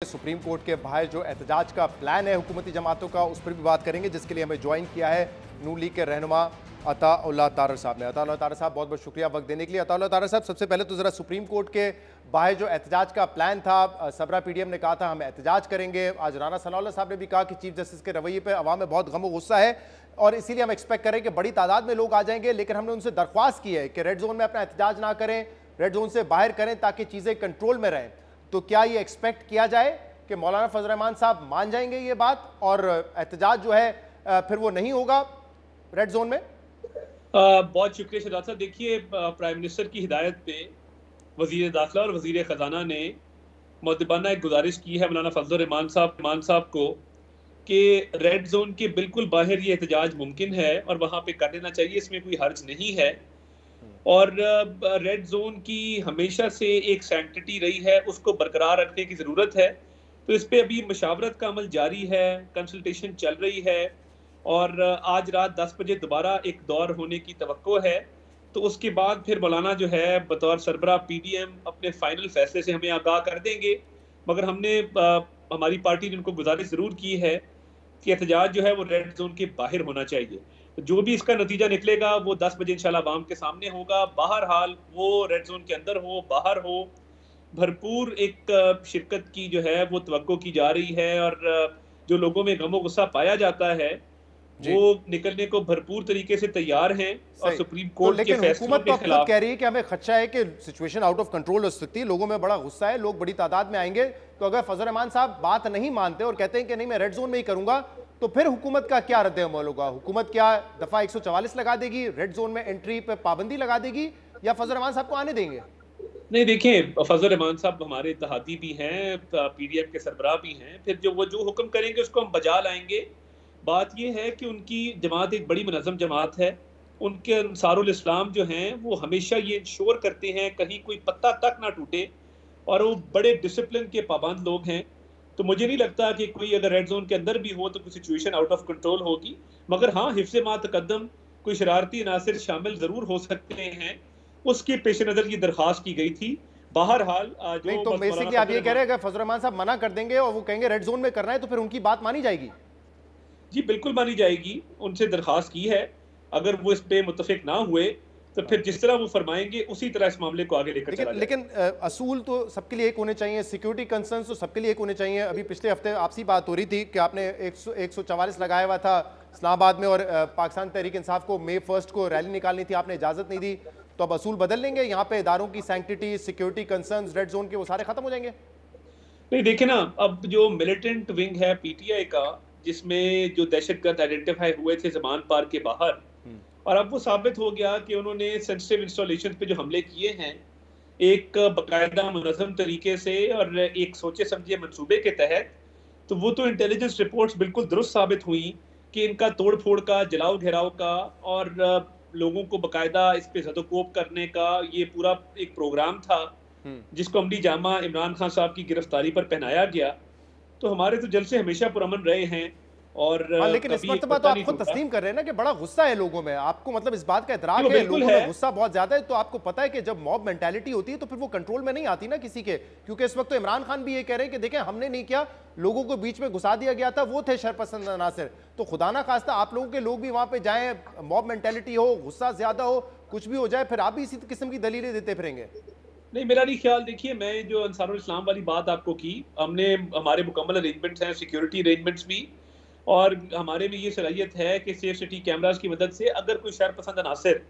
Supreme court के बाहर जो एहतजाज का प्लान है हुकूमती जमातों का, उस पर भी बात करेंगे, जिसके लिए हमें ज्वाइन किया है नून लीग के रहनुमा अताउल्लाह तारर साहब ने। अताउल्लाह तारर साहब, बहुत बहुत शुक्रिया वक्त देने के लिए। अताउल्लाह तारर साहब, सबसे पहले तो ज़रा सुप्रीम कोर्ट के बाहर जो एहतजाज का प्लान था, सबरा पीडीएम ने कहा था हम एहतजाज करेंगे। आज राना सनाउल्लाह साहब ने भी कहा कि चीफ जस्टिस के रवैये पर अवाम में बहुत गम और गुस्सा है और इसीलिए हम एक्सपेक्ट करें कि बड़ी तादाद में लोग आ जाएंगे, लेकिन हमने उनसे दरख्वास्त की है कि रेड जोन में अपना एहतजाज ना करें, रेड जोन से बाहर करें ताकि चीज़ें कंट्रोल में रहें। तो क्या ये एक्सपेक्ट किया जाए कि मौलाना फजल रहमान साहब मान जाएंगे ये बात और एहतजाज जो है फिर वो नहीं होगा रेड जोन में? बहुत शुक्रिया शहजाद साहब। देखिए, प्राइम मिनिस्टर की हिदायत पे वजीर दाखिला और वजीर खजाना ने मुअद्दिबाना एक गुजारिश की है मौलाना फजल रहमान साहब को कि रेड जोन के बिल्कुल बाहर ये एहतजाज मुमकिन है और वहाँ पे कर देना चाहिए, इसमें कोई हर्ज नहीं है। और रेड जोन की हमेशा से एक सैंक्टिटी रही है, उसको बरकरार रखने की ज़रूरत है। तो इस पे अभी मशावरत का अमल जारी है, कंसल्टेशन चल रही है और आज रात 10 बजे दोबारा एक दौर होने की तवक्को है। तो उसके बाद फिर मौलाना जो है बतौर सरबरा पीडीएम अपने फाइनल फैसले से हमें आगाह कर देंगे। मगर हमने हमारी पार्टी ने उनको गुजारिश ज़रूर की है कि एहतजाज जो है वो रेड जोन के बाहर होना चाहिए। जो भी इसका नतीजा निकलेगा वो 10 बजे इंशाल्लाह आवाम के सामने होगा। बहरहाल वो रेड जोन के अंदर हो बाहर हो, भरपूर एक शिरकत की जो है वो तवक्को की जा रही है और जो लोगों में गमो गुस्सा पाया जाता है वो निकलने को भरपूर तरीके से तैयार हैं और सुप्रीम कोर्ट के फैसलों के खिलाफ कह रही है कि हमें खदशा है कि सिचुएशन आउट ऑफ कंट्रोल हो सकती है, लोगों में बड़ा गुस्सा है, लोग बड़ी तादाद में आएंगे। तो अगर फजल रहमान साहब बात नहीं मानते और कहते हैं कि नहीं मैं रेड जोन में ही करूंगा, तो फिर हुकूमत का क्या रद्द अमल होगा? हुकूमत क्या दफा 144 लगा देगी, रेड जोन में एंट्री पे पाबंदी लगा देगी, या फजल रहमान साहब को आने देंगे? नहीं, देखिए, फजल रहमान साहब हमारे इत्तेहादी भी हैं, पीडीएम के सरबराह भी हैं, फिर जो हुक्म करेंगे उसको हम बजा लाएंगे। बात यह है कि उनकी जमात एक बड़ी मुनज़्ज़म जमात है। उनके अंसारुल इस्लाम जो हैं वो हमेशा ये इंश्योर करते हैं कहीं कोई पत्ता तक ना टूटे और वो बड़े डिसिप्लिन के पाबंद लोग हैं। तो मुझे नहीं लगता कि कोई अगर रेड जोन के अंदर भी हो तो कोई सिचुएशन आउट ऑफ कंट्रोल होगी। मगर हाँ, हिफ्ज़ मा तक़द्दम कोई शरारती अनासिर शामिल ज़रूर हो सकते हैं, उसके पेश नज़र ये दरख्वास्त की गई थी। बहरहाल नहीं, तो बेसिकली आप ये कह रहे हैं अगर फजल रहमान साहब मना कर देंगे और वो कहेंगे रेड जोन में करना है तो फिर उनकी बात मानी जाएगी? जी बिल्कुल मानी जाएगी। उनसे दरख्वास्त की है, अगर वो इस पे मुत्तफिक ना हुए तो फिर जिस तरह वो फरमाएंगे उसी तरह इस मामले को आगे लेकर चला जाएगा। लेकिन असूल तो सबके लिए एक होने चाहिए, सिक्योरिटी कंसर्न्स तो सबके लिए एक होने चाहिए। अभी पिछले हफ्ते आपसी बात हो रही थी कि आपने 144 लगाया हुआ था इस्लामाबाद में और पाकिस्तान तहरीक इंसाफ को May 1 को रैली निकालनी थी, आपने इजाज़त नहीं दी। तो अब असूल बदल लेंगे? यहाँ पे इदारों की sanctity, security concerns red zone के वो सारे खत्म हो जाएंगे? नहीं, देखिए ना, अब जो मिलिटेंट विंग है पीटीआई का, जिसमें जो दहशतगर्द आइडेंटिफाई हुए थे ज़मान पार के बाहर, और अब वो साबित हो गया कि उन्होंने सेंसिटिव इंस्टॉलेशन पे जो हमले किए हैं एक बाकायदा मुनज़्ज़म तरीके से और एक सोचे समझे मंसूबे के तहत, तो वो तो इंटेलिजेंस रिपोर्ट्स बिल्कुल दुरुस्त साबित हुई कि इनका तोड़ फोड़ का, जलाओ घेराव का और लोगों को बाकायदा इस पे ज़दोकोब करने का ये पूरा एक प्रोग्राम था जिसको अमली जामा इमरान खान साहब की गिरफ्तारी पर पहनाया गया। तो हमारे तो जलसे हमेशा पुरअमन रहे हैं और लेकिन इस मर्तबा तो आप खुद तस्लीम कर रहे हैं ना कि बड़ा गुस्सा है लोगों में, आपको मतलब इस बात का इतराक है लोगों में गुस्सा बहुत ज्यादा है। तो आपको पता है कि जब मॉब मेंटालिटी होती है तो फिर वो कंट्रोल में नहीं आती ना किसी के, क्योंकि इस वक्त तो इमरान खान भी ये कह रहे हैं कि देखें हमने नहीं किया, लोगों को बीच में घुसा दिया गया था, वो थे शरपसंद अनासिर। तो खुदा ना खास्ता आप लोगों के लोग भी वहां पे जाएं, मॉब मेंटालिटी हो, गुस्सा ज्यादा हो, कुछ भी हो जाए, फिर आप भी इसी किस्म की दलीलें देते फिरेंगे? नहीं, मेरा नहीं ख्याल। देखिए, मैं जो अंसारुल इस्लाम वाली बात आपको की, हमने हमारे मुकम्मल अरेंजमेंट्स हैं, सिक्योरिटी अरेंजमेंट्स भी, और हमारे में ये सलाहियत है कि सेफ सिटी कैमरास की मदद से अगर कोई शरपसंद अनासिर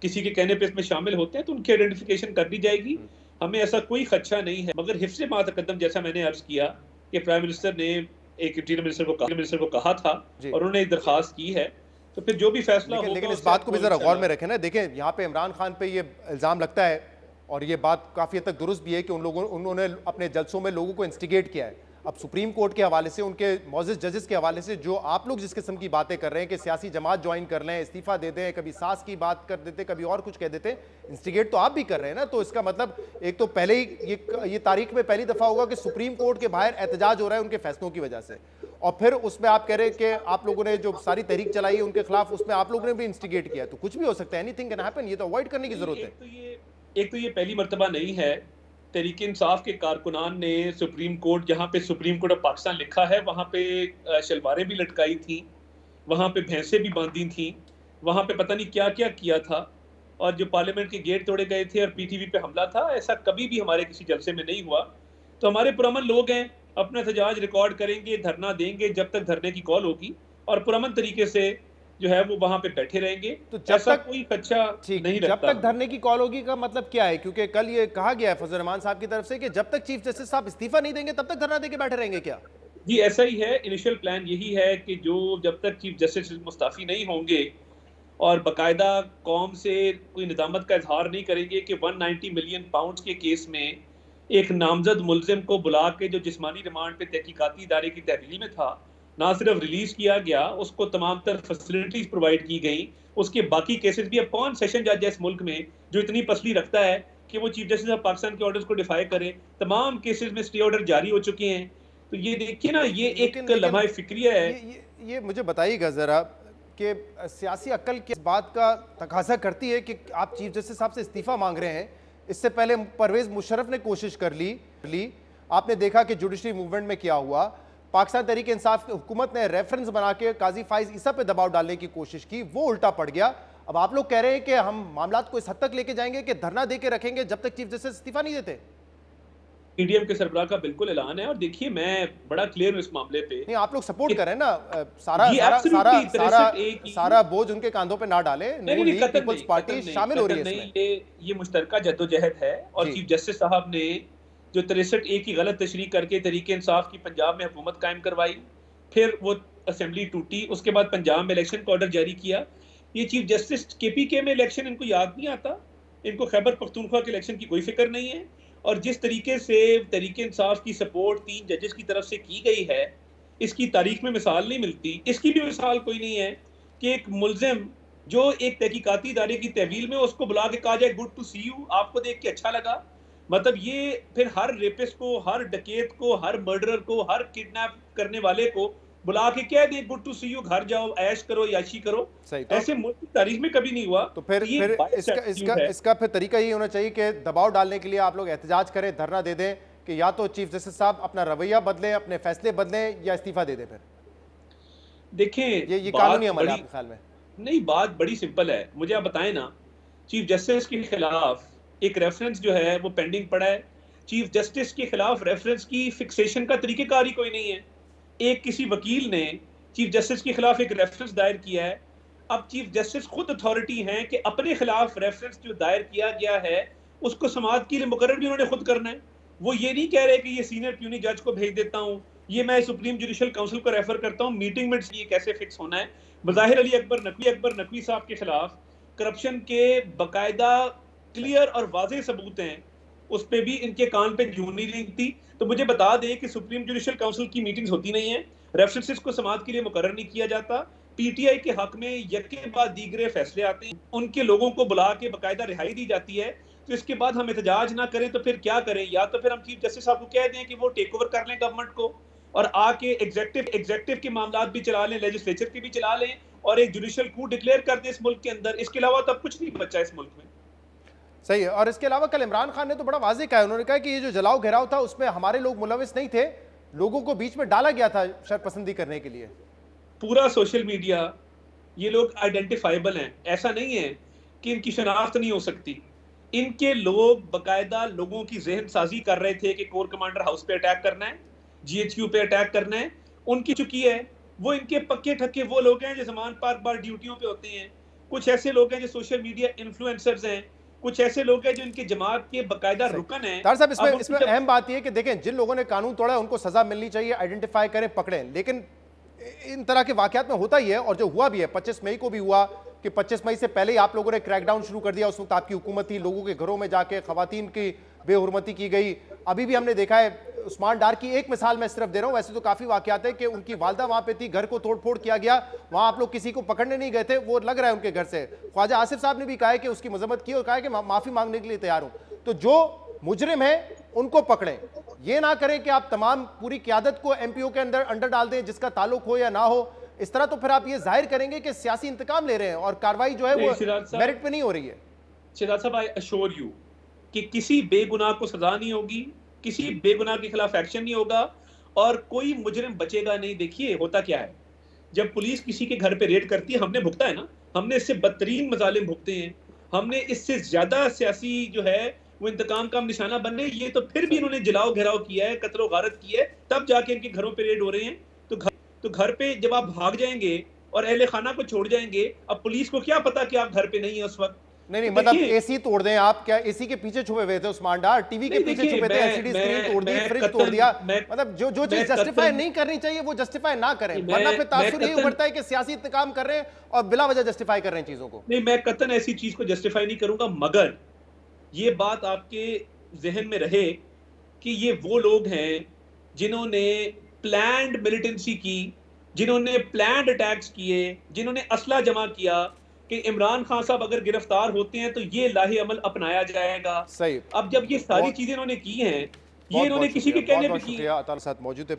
किसी के कहने पे इसमें शामिल होते हैं तो उनकी आइडेंटिफिकेशन कर दी जाएगी। हमें ऐसा कोई खदशा नहीं है। मगर हिफ्ज़ मा तक़द्दम, जैसा मैंने अर्ज किया कि प्राइम मिनिस्टर ने एक इंटीरियर मिनिस्टर को कहा था और उन्होंने एक दरख्वास्त की है, तो फिर जो भी फैसला होगा। लेकिन इस बात को भी जरा गौर में रखें ना, देखें यहाँ पे इमरान खान पे ये इल्ज़ाम लगता है और ये बात काफ़ी हद तक दुरुस्त भी है कि उन्होंने अपने जलसों में लोगों को इंस्टिगेट किया है। अब सुप्रीम कोर्ट के हवाले से, उनके मौजूद जजेस के हवाले से जो आप लोग जिस किस्म की बातें कर रहे हैं कि सियासी जमात ज्वाइन कर लें, इस्तीफा दे दें, कभी सास की बात कर देते, कभी और कुछ कह देते, इंस्टिगेट तो आप भी कर रहे हैं ना। तो इसका मतलब एक तो पहले ही ये तारीख में पहली दफ़ा होगा कि सुप्रीम कोर्ट के बाहर एहतजाज हो रहा है उनके फैसलों की वजह से, और फिर उसमें आप कह रहे हैं कि आप लोगों ने जो सारी तहरीक चलाई है उनके खिलाफ, उसमें आप लोगों ने भी इंस्टिगेट किया। तो कुछ भी हो सकता है, एनीथिंग कैन हैपन, ये तो अवॉइड करने की जरूरत है। एक तो ये पहली मर्तबा नहीं है तहरीक इंसाफ के कारकुनान ने सुप्रीम कोर्ट, जहाँ पे सुप्रीम कोर्ट ऑफ पाकिस्तान लिखा है, वहाँ पे शलवारें भी लटकाई थी, वहाँ पे भैंसें भी बांधी थी, वहाँ पे पता नहीं क्या क्या किया था, और जो पार्लियामेंट के गेट तोड़े गए थे और पीटीवी पे हमला था, ऐसा कभी भी हमारे किसी जलसे में नहीं हुआ। तो हमारे पुरअमन लोग हैं, अपना एहतजाज रिकॉर्ड करेंगे, धरना देंगे जब तक धरने की कॉल होगी, और पुरअमन तरीके से जो है वो वहां पे बैठे रहेंगे। तो जब ऐसा तक कोई खदशा नहीं जब रहता। तक धरने की कॉल होगी का मतलब क्या है? क्योंकि कल ये कहा गया है फजल रहमान साहब की तरफ से कि जब तक चीफ जस्टिस साहब इस्तीफा नहीं देंगे तब तक धरना देके बैठे रहेंगे क्या? जी ऐसा ही है, इनिशियल प्लान यही है कि जो जब तक चीफ जस्टिस मुस्ताफी नहीं होंगे और बाकायदा कौम से कोई निदामत का इजहार नहीं करेंगे कि 190 मिलियन पाउंड के केस में एक नामजद मुलजिम को बुला के जो जिस्मानी रिमांड पे तहकीकाती इदारे की तहवीली में था, ना सिर्फ रिलीज किया गया, उसको तमाम तर फैसिलिटीज प्रोवाइड की गई, उसके बाकी केसेस भी। अब कौन सेशन जज है इस मुल्क में जो इतनी पसली रखता है कि वो चीफ जस्टिस ऑफ पाकिस्तान के ऑर्डर्स को डिफाई करे? तमाम केसेस में स्टे ऑर्डर जारी हो चुके हैं। तो ये देखिए ना, ये एक लम्हा फिक्रिया है। ये मुझे बताइएगा जरा कि सियासी अक्ल किस बात का तकाजा करती है कि आप चीफ जस्टिस साहब से इस्तीफा मांग रहे हैं? इससे पहले परवेज मुशर्रफ ने कोशिश कर ली, आपने देखा कि जुडिशरी मूवमेंट में क्या हुआ। पाकिस्तान तहरीक इंसाफ की हुकूमत ने रेफरेंस बना के काजी फाइज ईसा पे दबाव डालने की कोशिश की, वो उल्टा पड़ गया। अब आप लोग कह रहे हैं कि हम मामलात को इस हद तक लेके जाएंगे कि धरना दे के रखेंगे जब तक चीफ जस्टिस इस्तीफा नहीं देते। पीडीएम के सरबराह का बिल्कुल ऐलान है, और देखिए मैं बड़ा क्लियर हूं इस मामले पे। नहीं, आप लोग सपोर्ट करें ना, सारा बोझ उनके कांधों पे ना डालें। पीपल्स पार्टी शामिल हो रही है इसमें। ये मुश्तरका जद्दोजहद है, और चीफ जस्टिस साहब ने जो 63A की गलत तशरीह करके तहरीक इंसाफ की पंजाब में हुकूमत कायम करवाई, फिर वो असेंबली टूटी, उसके बाद पंजाब में इलेक्शन का ऑर्डर जारी किया। ये चीफ जस्टिस केपीके में इलेक्शन इनको याद नहीं आता, इनको खैबर पख्तूनख्वा के इलेक्शन की कोई फिक्र नहीं है। और जिस तरीके से तहरीक इंसाफ की सपोर्ट 3 जजेस की तरफ से की गई है, इसकी तारीख में मिसाल नहीं मिलती। इसकी भी मिसाल कोई नहीं है कि एक मुलजिम जो एक तहकीकाती इदारे की तहवील में, उसको बुला के कहा जाए गुड टू सी यू, आपको देख के अच्छा लगा। मतलब ये फिर हर रेपिस्ट को, हर डकैत को, हर मर्डरर को, हर किडनैप करने वाले को बुला के कह दे गुड टू सी यू, घर जाओ, ऐश करो, याशी करो। ऐसे मुल्क की तारीख में कभी नहीं हुआ। तो फिर इसका फिर तरीका ये होना चाहिए कि दबाव डालने के लिए आप लोग एहतजाज करें, धरना दे दें कि या तो चीफ जस्टिस साहब अपना रवैया बदलें, अपने फैसले बदलें, या इस्तीफा दे दें। फिर देखें, ये कानूनी अमल है आपके ख्याल में? नहीं, बात बड़ी सिंपल है। मुझे आप बताएं ना, चीफ जस्टिस के खिलाफ एक रेफरेंस जो है वो पेंडिंग पड़ा है। चीफ जस्टिस के खिलाफ रेफरेंस की फिक्सेशन का तरीकेकार ही कोई नहीं है। एक किसी वकील ने चीफ जस्टिस के खिलाफ एक रेफरेंस दायर किया है। अब चीफ जस्टिस खुद अथॉरिटी हैं कि अपने खिलाफ रेफरेंस जो दायर किया गया है उसको समाअत के लिए मुकर्रर भी उन्होंने खुद करना है। वो ये नहीं कह रहे कि ये सीनियर प्यूनी जज को भेज देता हूँ, ये मैं सुप्रीम जुडिशल काउंसिल को रेफर करता हूँ, मीटिंग में ये कैसे फिक्स होना है। बज़ाहिर अली अकबर नकवी साहब के खिलाफ करप्शन के बकायदा क्लियर और वाज़ेह सबूत हैं, उस पे भी इनके कान पे जूं नहीं रेंगती। तो मुझे बता दें कि सुप्रीम जुडिशल काउंसिल की मीटिंग्स होती नहीं है, रेफरेंसेस को समाअत के लिए मुकर्रर नहीं किया जाता, पीटीआई के हक में यके बाद दीगरे फैसले आते हैं, उनके लोगों को बुला के बकायदा रिहाई दी जाती है। तो इसके बाद हम एहतजाज ना करें तो फिर क्या करें? या तो फिर हम चीफ जस्टिस साहब को कह दें कि वो टेक ओवर कर लें गवर्नमेंट को और आके एग्जेक्टिव के मामलात भी चला लें, लेजिस्लेचर के भी चला लें, और एक जुडिशल कू डिक्लेयर कर दें इस मुल्क के अंदर। इसके अलावा तब कुछ नहीं बचा इस मुल्क में। सही है। और इसके अलावा कल इमरान खान ने तो बड़ा वाज़ेह कहा, उन्होंने कहा कि ये जो जलाओ घेराव था उसमें हमारे लोग मुलविस नहीं थे, लोगों को बीच में डाला गया था शरपसंदी करने के लिए। पूरा सोशल मीडिया, ये लोग आइडेंटिफाइबल हैं। ऐसा नहीं है कि इनकी शनाख्त नहीं हो सकती। इनके लोग बकायदा लोगों की जहन साजी कर रहे थे कि कोर कमांडर हाउस पे अटैक करना है, जीएचक्यू पे अटैक करना है। उनकी चुकी है। वो इनके पक्के ठक्के वो लोग हैं जो ज़मान पार बार ड्यूटियों पे होते हैं। कुछ ऐसे लोग हैं जो सोशल मीडिया इन्फ्लुएंसर्स हैं, कुछ ऐसे लोग हैं जो इनके जमात के बकायदा रुकन हैं। तार साहब, इसमें अहम बात यह है कि देखें, जिन लोगों ने कानून तोड़ा है उनको सजा मिलनी चाहिए, आइडेंटिफाई करें, पकड़ें। लेकिन इन तरह के वाकयात में होता ही है, और जो हुआ भी है 25 मई को भी हुआ कि 25 मई से पहले ही आप लोगों ने क्रैकडाउन शुरू कर दिया। उस वक्त आपकी हुकूमत थी, लोगों के घरों में जाके खवातीन की बेहुरमती की गई। अभी भी हमने देखा है, उस्मान डार की एक मिसाल मैं सिर्फ दे रहा हूं, वैसे तो काफी वाकयात है कि उनकी वालदा वहां पे थी, घर को तोड़फोड़ किया गया, वहां आप लोग किसी को पकड़ने नहीं गए थे, वो लग रहा है उनके घर से। ख्वाजा आसिफ साहब ने भी कहा है कि उसकी मजम्मत की और कहा है कि माफी मांगने के लिए तैयार हूं। तो जो मुजरिम है उनको पकड़ें, ये ना करें कि आप तमाम पूरी क्यादत को एमपीओ के अंदर डाल दें, जिसका ताल्लुक हो या ना हो। इस तरह तो फिर आप ये जाहिर करेंगे कि सियासी इंतकाम ले रहे हैं और कार्रवाई जो है वो मेरिट पे नहीं हो रही है। शहजाद साहब, आई अश्योर यू कि किसी बेगुनाह को सजा नहीं होगी, किसी बेगुनाह के खिलाफ एक्शन नहीं होगा और कोई मुजरिम बचेगा नहीं। देखिए होता क्या है, जब पुलिस किसी के घर पे रेड करती है, हमने भुगता है ना, हमने इससे बदतरीन मजालिम भुगते हैं, हमने इससे ज्यादा सियासी जो है वो इंतकाम का निशाना बनने, ये तो फिर भी इन्होंने जलाओ घेराव किया है, कत्लो गारत की है, तब जाके इनके घरों पे रेड हो रहे हैं। तो घर पे जब आप भाग जाएंगे और अहले खाना को छोड़ जाएंगे, अब पुलिस को क्या पता कि आप घर पे नहीं है उस वक्त। नहीं, तो मतलब एसी तोड़ दें आप, क्या एसी के पीछे छुपे हुए थे उस्मान डार, टीवी के पीछे छुपे थे, एलसीडी स्क्रीन तोड़ दी, फ्रिज तोड़ दिया, मतलब जो चीज जस्टिफाई नहीं करनी चाहिए वो जस्टिफाई ना करें, वरना फिर तासुर यही उभरता है कि सियासी इंतकाम कर रहे हैं और बिला वजह जस्टिफाई कर रहे हैं चीजों को। नहीं, मैं कतन ऐसी चीज को जस्टिफाई नहीं करूंगा, मगर ये बात आपके जहन में रहे कि ये वो लोग हैं जिन्होंने प्लान्ड मिलिटेंसी की, जिन्होंने प्लान्ड अटैक्स किए, जिन्होंने असला जमा किया कि इमरान खान साहब अगर गिरफ्तार होते हैं तो ये लाहे अमल अपनाया जाएगा। सही। अब जब ये सारी चीजें इन्होंने की हैं, ये इन्होंने किसी के कहने पे की। शुक्रिया अता साथ मौजूद है।